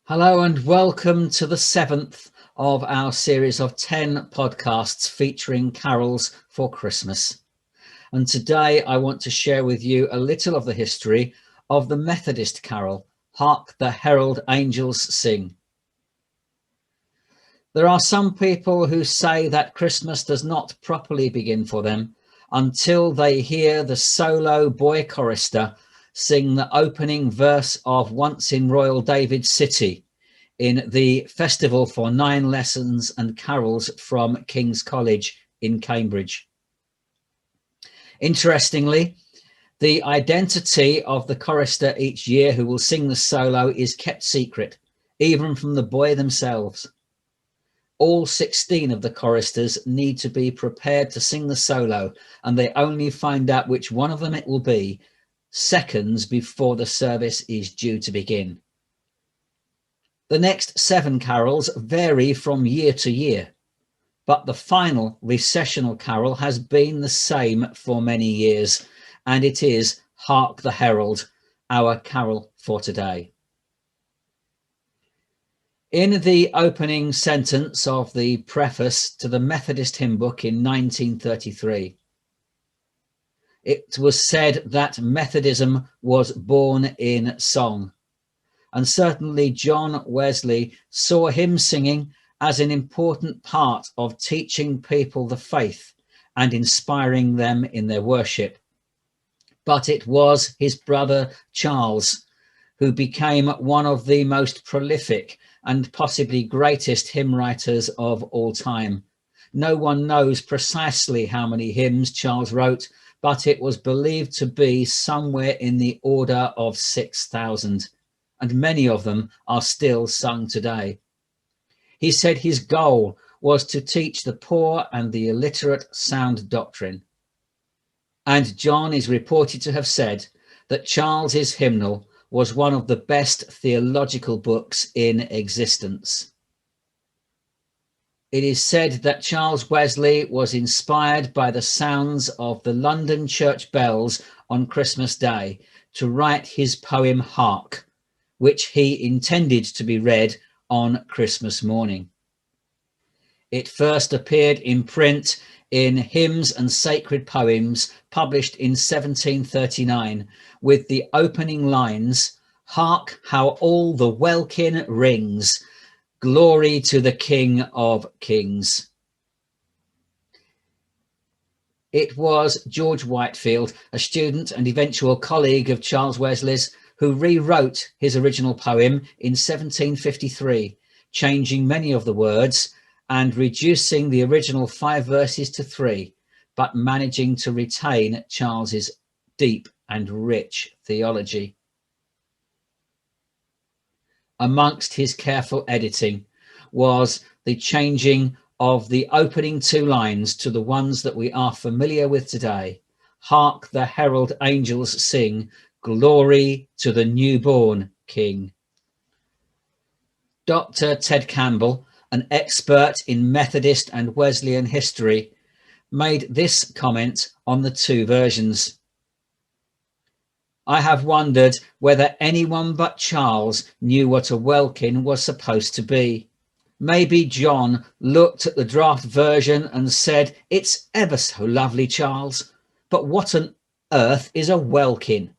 Hello and welcome to the 7th of our series of 10 podcasts featuring carols for Christmas. And today I want to share with you a little of the history of the Methodist carol, Hark the Herald-angels sing. There are some people who say that Christmas does not properly begin for them until they hear the solo boy chorister sing the opening verse of Once in Royal David's City in the Festival for 9 Lessons and Carols from King's College in Cambridge. Interestingly, the identity of the chorister each year who will sing the solo is kept secret, even from the boy themselves. All 16 of the choristers need to be prepared to sing the solo, and they only find out which one of them it will be seconds before the service is due to begin. The next 7 carols vary from year to year, but the final recessional carol has been the same for many years, and it is Hark the Herald, our carol for today. In the opening sentence of the preface to the Methodist hymn book in 1933, it was said that Methodism was born in song. And certainly John Wesley saw hymn singing as an important part of teaching people the faith and inspiring them in their worship. But it was his brother Charles who became one of the most prolific and possibly greatest hymn writers of all time. No one knows precisely how many hymns Charles wrote, but it was believed to be somewhere in the order of 6,000. And many of them are still sung today. He said his goal was to teach the poor and the illiterate sound doctrine. And John is reported to have said that Charles's hymnal was one of the best theological books in existence. It is said that Charles Wesley was inspired by the sounds of the London church bells on Christmas Day to write his poem Hark, which he intended to be read on Christmas morning. It first appeared in print in Hymns and Sacred Poems, published in 1739, with the opening lines, "Hark how all the welkin rings, glory to the King of Kings." It was George Whitefield, a student and eventual colleague of Charles Wesley's, who rewrote his original poem in 1753, changing many of the words and reducing the original 5 verses to 3, but managing to retain Charles's deep and rich theology. Amongst his careful editing was the changing of the opening 2 lines to the ones that we are familiar with today. Hark the herald angels sing, glory to the newborn King. Dr. Ted Campbell, an expert in Methodist and Wesleyan history, made this comment on the 2 versions. "I have wondered whether anyone but Charles knew what a welkin was supposed to be. Maybe John looked at the draft version and said, 'It's ever so lovely, Charles, but what on earth is a welkin?'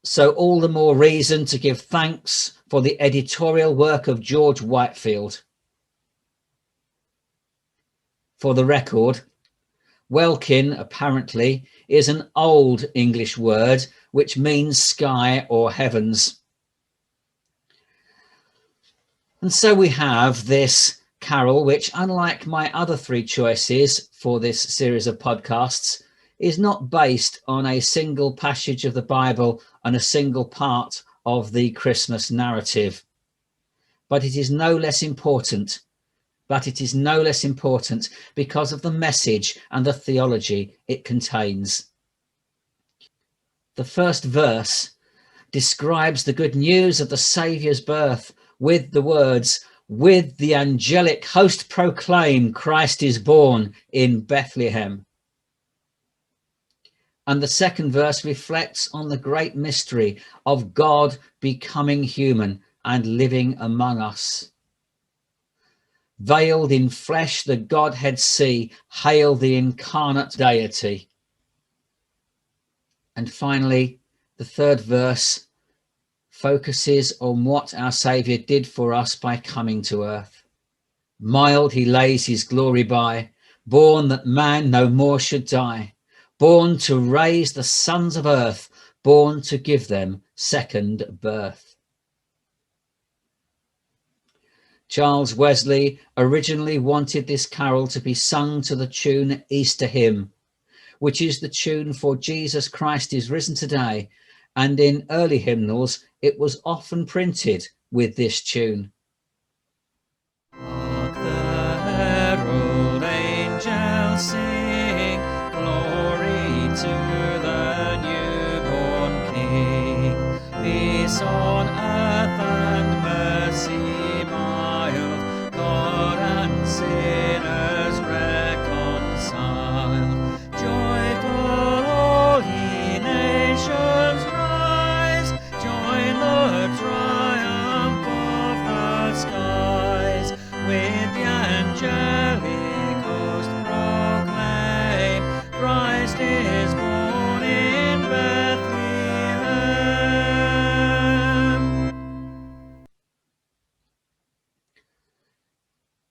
So all the more reason to give thanks for the editorial work of George Whitefield." For the record, welkin apparently is an old English word which means sky or heavens. And so we have this carol, which, unlike my other 3 choices for this series of podcasts, is not based on a single passage of the Bible and a single part of the Christmas narrative. But it is no less important. Because of the message and the theology it contains. The first verse describes the good news of the Saviour's birth with the words, "With the angelic host proclaim, Christ is born in Bethlehem." And the second verse reflects on the great mystery of God becoming human and living among us. Veiled in flesh, the Godhead see, hail the incarnate Deity. And finally, the third verse focuses on what our Saviour did for us by coming to earth. Mild he lays his glory by, born that man no more should die, born to raise the sons of earth, born to give them second birth. Charles Wesley originally wanted this carol to be sung to the tune Easter Hymn, which is the tune for Jesus Christ is risen today, and in early hymnals it was often printed with this tune. Hark the herald-angels sing, glory to the newborn King. Peace on earth and mercy mild, God and sinners reconciled. Joyful all ye nations rise, join the triumph of the skies. With the angelic host proclaim, Christ is born in Bethlehem.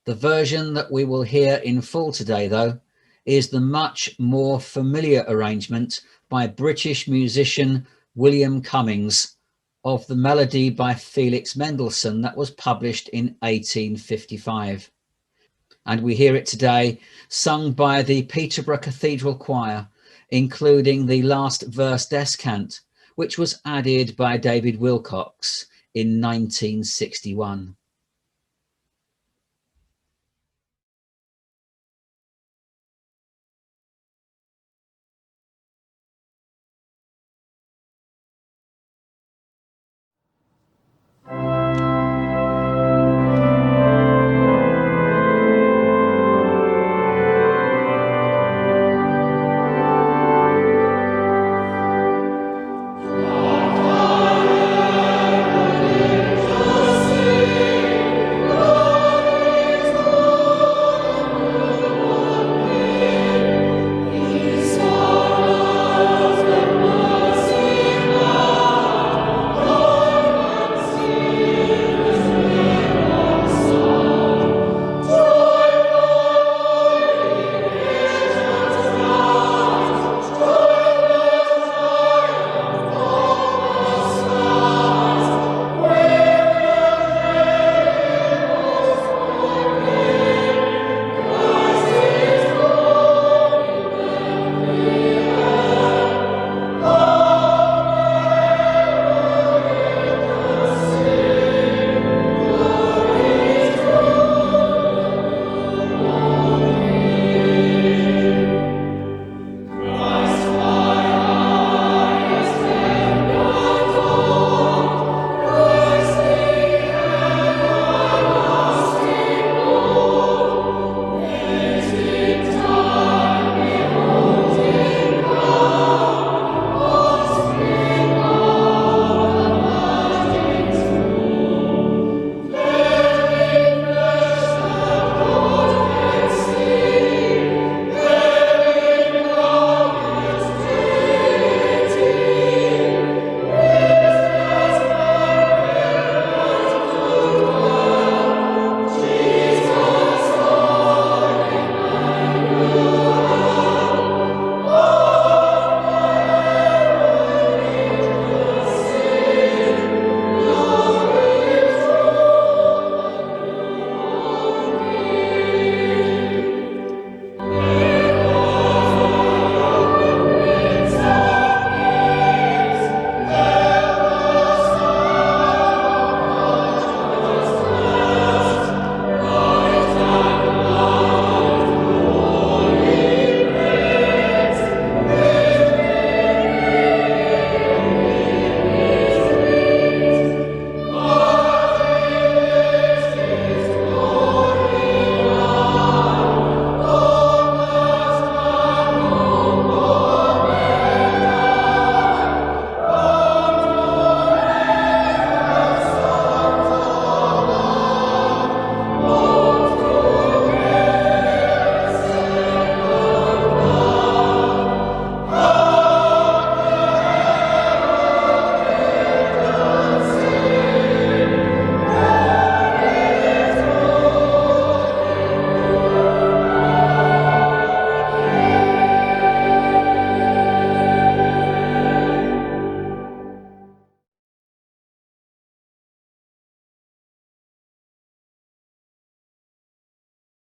The version that we will hear in full today, though, is the much more familiar arrangement by British musician William Cummings of the melody by Felix Mendelssohn that was published in 1855. And we hear it today sung by the Peterborough Cathedral Choir, including the last verse descant, which was added by David Wilcox in 1961.